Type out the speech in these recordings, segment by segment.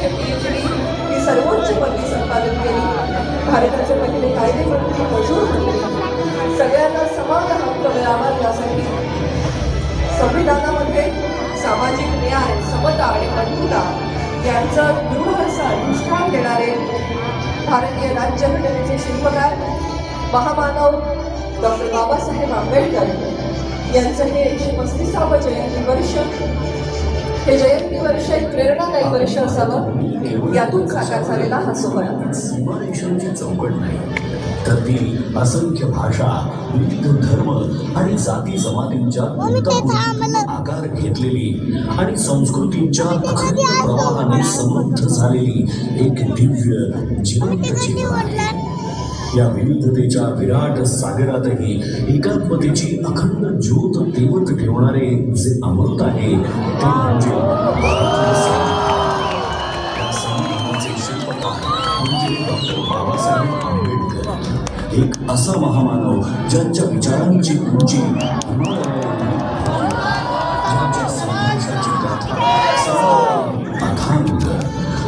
साहित्यामध्ये PhD ही सर्वोच्च पदवी संपादन केली. भारताचे पहिले कायदेमंत्री, मजूर मंत्री, सगळ्यांना समान हक्क मिळावा यासाठी संविधानामध्ये सामाजिक न्याय, समता आणि बंधुता यांचा दृढ असा अनुष्ठान देणारे भारतीय राज्यघटनेचे शिल्पकार महामानव डॉक्टर बाबासाहेब आंबेडकर यांचं हे 135वे जयंती वर्ष, हे जयंती वर्ष एक प्रेरणादायी वर्ष असावं यातून साकार झालेला हा सोहळा. सीमारेषांची चौकट नाही, तर ती असंख्य भाषा, विविध धर्म आणि जाती जमातींच्या आकार घेतलेली आणि संस्कृतींच्या अखंड प्रवाहाने समृद्ध झालेली एक दिव्य जिवंत जीवन. या विविधतेच्या विराट सागरातही एकात्मतेची अखंड ज्योत तेवत ठेवणारे जे अमृत आहे ते म्हणजे संविधानाचे शिल्पकार म्हणजे डॉक्टर बाबासाहेब आंबेडकर. एक असा महामानव ज्यांच्या विचारांची उंची ज्यांच्या संघर्षाची गाथा अथांग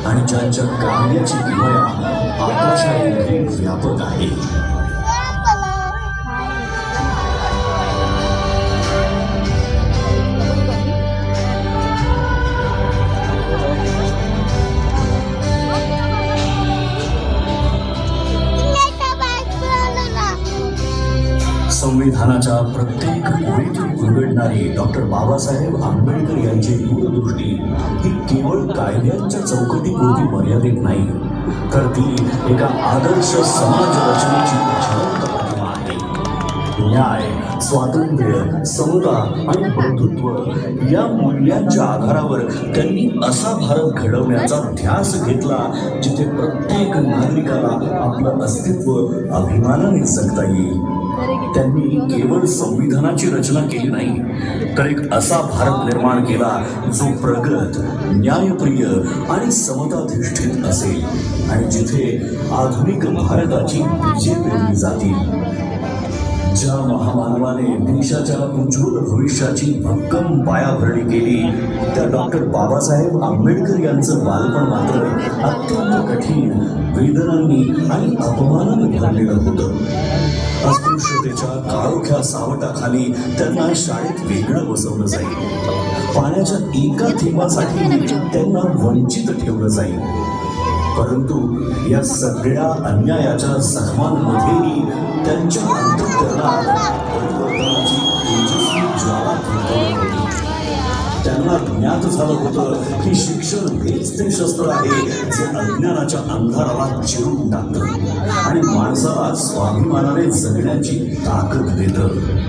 आणि ज्यांच्या कार्याची किमया आकाशाएवढी व्यापक आहे. संविधानाच्या प्रत्येक ओळीतून उलगडणारी डॉक्टर बाबासाहेब आंबेडकर यांची दूरदृष्टी ही केवळ कायद्यांच्या चौकटीपुरती मर्यादित नाही, तर ती एका आदर्श समाज रचनेची जिवंत प्रतिमा आहे. न्याय, स्वातंत्र्य, समता आणि बंधुत्व या मूल्यांच्या आधारावर त्यांनी असा भारत घडवण्याचा ध्यास घेतला जिथे प्रत्येक नागरिकाला आपलं अस्तित्व अभिमानाने जगता येईल. त्यांनी केवळ संविधानाची रचना केली नाही, तर एक असा भारत निर्माण केला जो प्रगत, न्यायप्रिय आणि समताधिष्ठित असेल आणि जिथे आधुनिक भारताची बीजे पेरली जातील. ज्या महामानवाने देशाच्या उज्ज्वल भविष्याची भक्कम पायाभरणी केली त्या डॉक्टर बाबासाहेब आंबेडकर यांचं बालपण मात्र अत्यंत कठीण, वेदनांनी आणि अपमानाने भरलेलं होतं. अस्पृश्यतेच्या काळोख्या सावटाखाली त्यांना शाळेत वेगळं बसवलं जाईल. पाण्याच्या एका थेंबासाठी त्यांना वंचित ठेवलं जाईल. परंतु या सगळ्या अन्यायाच्या जखमांमध्येही त्यांच्या अंतःकरणात परिवर्तनाची तेजस्वी ज्वाला पेटवली होती. त्यांना ज्ञात झालं होतं की शिक्षण हेच ते शस्त्र आहे जे अज्ञानाच्या अंधाराला चिरून टाकतं आणि माणसाला स्वाभिमानाने जगण्याची ताकद देतं.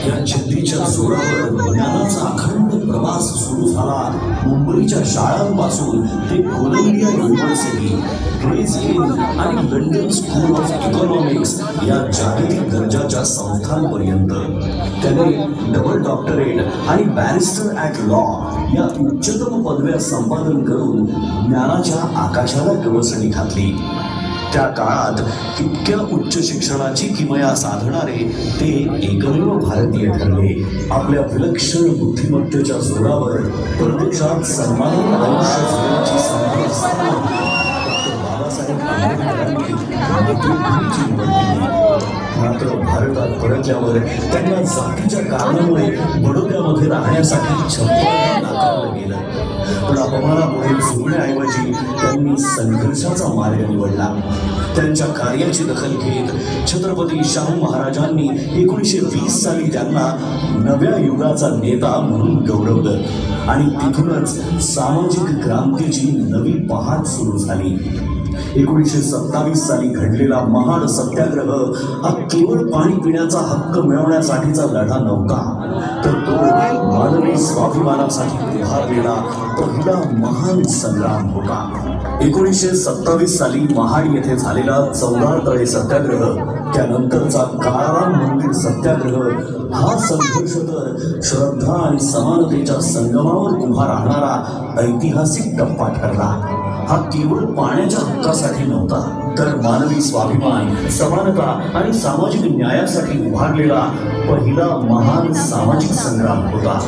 या जिद्दीच्या जोरावर ज्ञानाचा अखंड प्रवास सुरू झाला. मुंबईच्या शाळांपासून ते कोलंबिया युनिव्हर्सिटी, ग्रेस हिल आणि लंडन स्कूल ऑफ इकॉनॉमिक्स या जागतिक दर्जाच्या संस्थांपर्यंत त्यांनी डबल डॉक्टरेट आणि बॅरिस्टर ॲट लॉ या उच्चतम पदव्या संपादन करून ज्ञानाच्या आकाशाला गवसणी घातली. त्या काळात इतक्या उच्च शिक्षणाची किमया साधणारे ते एकमेव भारतीय ठरले. आपल्या विलक्षण बुद्धिमत्तेच्या जोरावर परदेशात सन्मानित आयुष्य जगण्याची संधी डॉक्टर बाबासाहेब आंबेडकरांनी मातृभूमीची निवड केली. मात्र भारतात परतल्यावर त्यांना जातीच्या कारणामुळे बडोद्यामध्ये राहण्यासाठी छप्पन नाकारलं गेलं. पण अपमानामुळे झुकण्याऐवजी त्यांनी संघर्षाचा मार्ग निवडला. त्यांच्या कार्याची दखल घेत छत्रपती शाहू महाराजांनी 1920 साली त्यांना नव्या युगाचा नेता म्हणून गौरवलं आणि तिथूनच सामाजिक क्रांतीची नवी पहाट सुरू झाली. 1927 साली घडलेला महाड सत्याग्रह हा केवळ पाणी पिण्याचा हक्क मिळवण्यासाठीचा लढा नव्हता, तर तो मानवी स्वाभिमानासाठी उभारलेला पहिला महान संग्राम होता. 1927 साली महाड येथे झालेला 14 तळे सत्याग्रह, त्यानंतरचा काळाराम मंदिर सत्याग्रह हा संघर्ष तर श्रद्धा आणि समानतेच्या संगमावर उभा राहणारा ऐतिहासिक टप्पा ठरला. हा केवळ पाण्याच्या हक्कासाठी नव्हता, तर मानवी स्वाभिमान, समानता आणि सामाजिक न्यायासाठी उभारलेला पहिला महान सामाजिक संग्राम होता.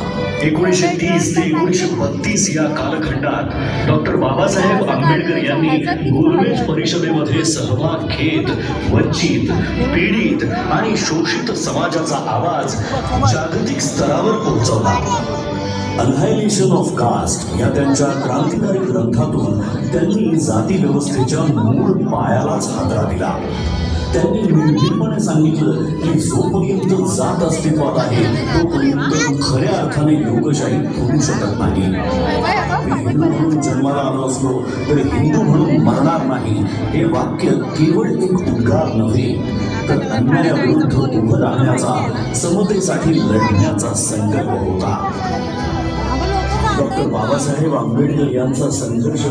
1930 ते 1932 या कालखंडात डॉक्टर बाबासाहेब आंबेडकर यांनी गोलमेज परिषदेमध्ये सहभाग घेत वंचित, पीडित आणि शोषित समाजाचा आवाज जागतिक स्तरावर पोहोचवला. अनहायलेशन ऑफ कास्ट या त्यांच्या क्रांतिकारी ग्रंथातून त्यांनी जाती व्यवस्थेच्या मूळ पायालाच हादरा दिला. त्यांनी निर्भीडपणे सांगितलं की जोपर्यंत जात अस्तित्वात आहे तोपर्यंत खऱ्या अर्थाने लोकशाही होऊ शकत नाही. मी हिंदू म्हणून जन्माला आलो असलो तर हिंदू म्हणून मरणार नाही हे वाक्य केवळ एक उद्गार नव्हे, तर अन्यायाविरुद्ध उभं राहण्याचा, समतेसाठी लढण्याचा संकल्प होता. डॉक्टर बाबासाहेब आंबेडकर यांचा संघर्ष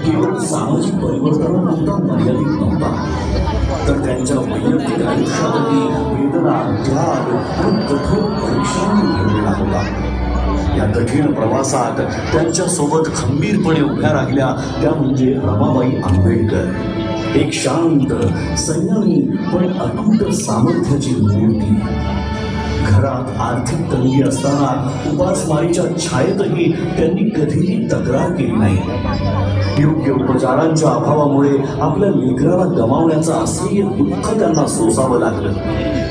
केवळ सामाजिक परिवर्तनापुरता मर्यादित नव्हता, तर त्यांच्या वैयक्तिक आयुष्यातही वेदना, त्याग आणि कठोर परिश्रम घडलेला होता. या कठीण प्रवासात त्यांच्या सोबत खंबीरपणे उभ्या राहिल्या त्या म्हणजे रमाबाई आंबेडकर, एक शांत, संयमी पण अतूट सामर्थ्याची मूर्ती. घरात आर्थिक तंगी असताना उपासमारीच्या छायेतही त्यांनी कधीही तक्रार केली नाही. योग्य उपचारांच्या अभावामुळे आपल्या लेकराला गमावण्याचं असह्य दुःख त्यांना सोसावं लागलं,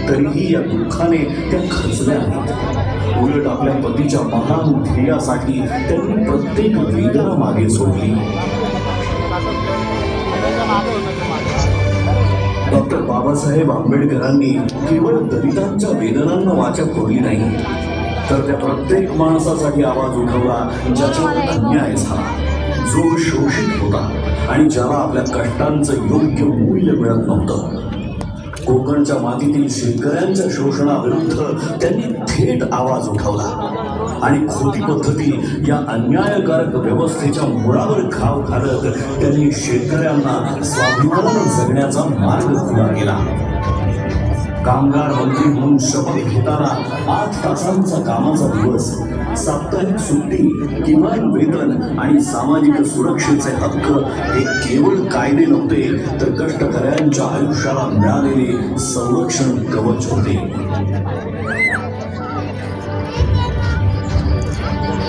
तरीही या दुःखाने त्या खचल्या नाहीत. उलट आपल्या पतीच्या महान ध्येयासाठी त्यांनी प्रत्येक वेदना मागे सोडली. डॉक्टर बाबासाहेब आंबेडकरांनी केवळ दलितांच्या वेदनांना वाचा फोडली नाही, तर त्या प्रत्येक माणसासाठी आवाज उठवला ज्याच्यावर अन्याय झाला, जो शोषित होता आणि ज्याला आपल्या कष्टांचं योग्य मूल्य मिळत नव्हतं. कोकणच्या मातीतील शेतकऱ्यांच्या शोषणाविरुद्ध त्यांनी थेट आवाज उठवला आणि खोटी पद्धती या अन्यायकारक व्यवस्थेच्या मुळावर घाव घालत त्यांनी शेतकऱ्यांना स्वाभिमानाने जगण्याचा मार्ग खुला केला. कामगार मंत्री म्हणून शपथ घेताना 8 तासांचा कामाचा दिवस, साप्ताहिक सुट्टी, किमान वेतन आणि सामाजिक सुरक्षेचे हक्क हे केवळ कायदे नव्हते, तर कष्टकऱ्यांच्या आयुष्याला मिळालेले संरक्षण कवच होते.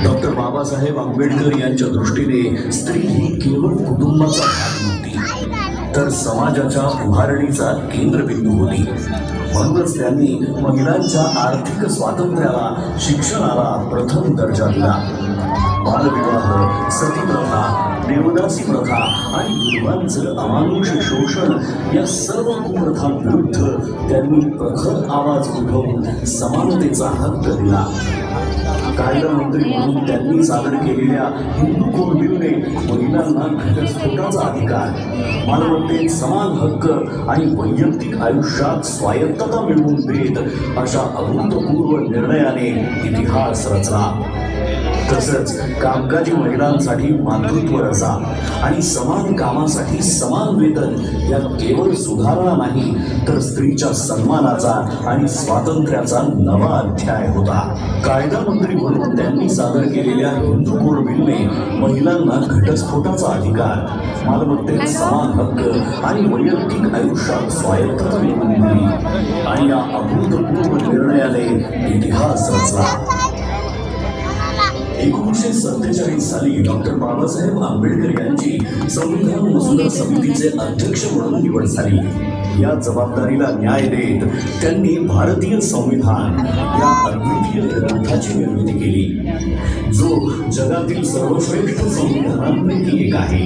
डॉक्टर बाबासाहेब आंबेडकर यांच्या दृष्टीने स्त्री ही केवळ कुटुंबाचा भाग नव्हती, तर समाजाच्या उभारणीचा केंद्रबिंदू होती. म्हणूनच त्यांनी महिलांच्या आर्थिक स्वातंत्र्याला, शिक्षणाला प्रथम दर्जा दिला. बालविवाह, सतीप्रथा, देवदासी प्रथा आणि मुलांचं अमानुष शोषण या सर्व कुप्रथांविरुद्ध त्यांनी प्रखर आवाज उठवून समानतेचा हक्क दिला. कायदा मंत्री म्हणून त्यांनी सादर केलेल्या हिंदू कोड बिलने महिलांना घटस्फोटाचा अधिकार, मालमत्तेत समान हक्क आणि वैयक्तिक आयुष्यात स्वायत्तता मिळवून देत अशा अभूतपूर्व निर्णयाने इतिहास रचला. तसंच कामकाजी महिलांसाठी मातृत्व रजा आणि समान कामासाठी समान वेतन या केवळ सुधारणा नाही, तर स्त्रीच्या सन्मानाचा आणि स्वातंत्र्याचा नवा अध्याय होता. कायदा मंत्री म्हणून त्यांनी सादर केलेल्या हिंदू कोड बिलने महिलांना घटस्फोटाचा अधिकार, मालमत्तेत समान हक्क आणि वैयक्तिक आयुष्यात स्वायत्तता मिळवून दिली आणि या अभूतपूर्व निर्णयाने इतिहास रचला. 1947 साली डॉक्टर बाबासाहेब आंबेडकर यांची संविधान मसुदा समितीचे अध्यक्ष म्हणून निवड झाली. या जबाबदारीला न्याय देत त्यांनी भारतीय संविधान या अद्वितीय ग्रंथाची निर्मिती केली, जो जगातील सर्वश्रेष्ठ संविधानांपैकी एक आहे.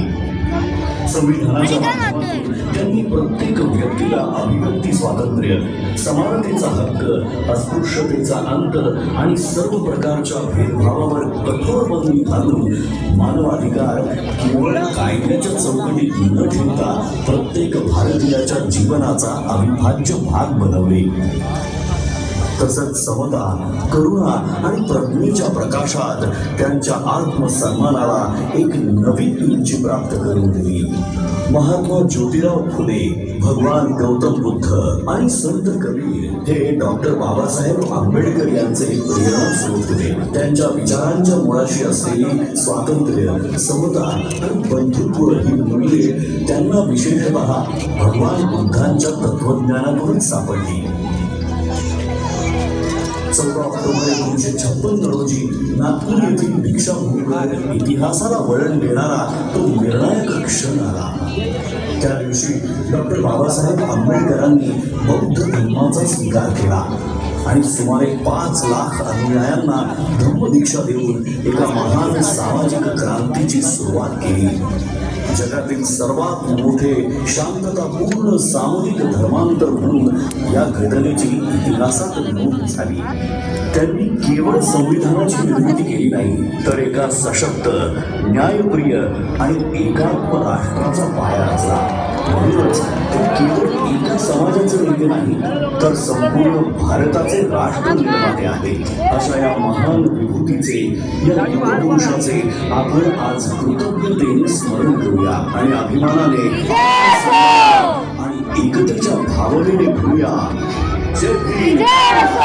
संविधानाच्या माध्यमातून त्यांनी प्रत्येक व्यक्तीला अभिव्यक्ती स्वातंत्र्य, समानतेचा हक्क, अस्पृश्यतेचा अंत आणि सर्व प्रकारच्या भेदभावावर कठोर बंदी घालून मानवाधिकार केवळ कायद्याच्या चौकटीत न ठेवता प्रत्येक भारतीयाच्या जीवनाचा अविभाज्य भाग बनवले. तसंच समता, करुणा आणि प्रज्ञेच्या प्रकाशात त्यांच्या आत्मसन्मानाला एक नवीन उंची प्राप्त करून दिली. महात्मा ज्योतिराव फुले, भगवान गौतम बुद्ध आणि संत कबीर हे डॉक्टर बाबासाहेब आंबेडकर यांचे प्रेरणास्रोत होते. त्यांच्या विचारांच्या मुळाशी असलेली स्वातंत्र्य, समता आणि बंधुत्व ही मूल्ये त्यांना विशेषतः भगवान बुद्धांच्या तत्वज्ञानातूनच सापडली. 14 ऑक्टोबर 1956 रोजी नागपूर येथील दीक्षाभूमीवर इतिहासाला वळण देणारा तो निर्णायक क्षण आला. त्या दिवशी डॉक्टर बाबासाहेब आंबेडकरांनी बौद्ध धर्माचा स्वीकार केला आणि सुमारे 5 लाख अनुयायांना धम्मदीक्षा देऊन एका महान सामाजिक क्रांतीची सुरुवात केली. जगातील सर्वात मोठे शांततापूर्ण सामूहिक धर्मांतर म्हणून या घटनेची इतिहासात नोंद झाली. त्यांनी केवळ संविधानाची निर्मिती केली नाही, तर एका सशक्त, न्यायप्रिय आणि एकात्म राष्ट्राचा पाया रचला. म्हणूनच ते केवळ एका समाजाचे नेते नाही, तर संपूर्ण भारताचे राष्ट्र निर्माते आहेत. अशा या महान विभूतीचे, या युगपुरुषाचे आपण आज कृतज्ञतेने स्मरण करूया आणि अभिमानाने आणि एकतेच्या भावनेने घेऊया. जय भीम. जय भीम.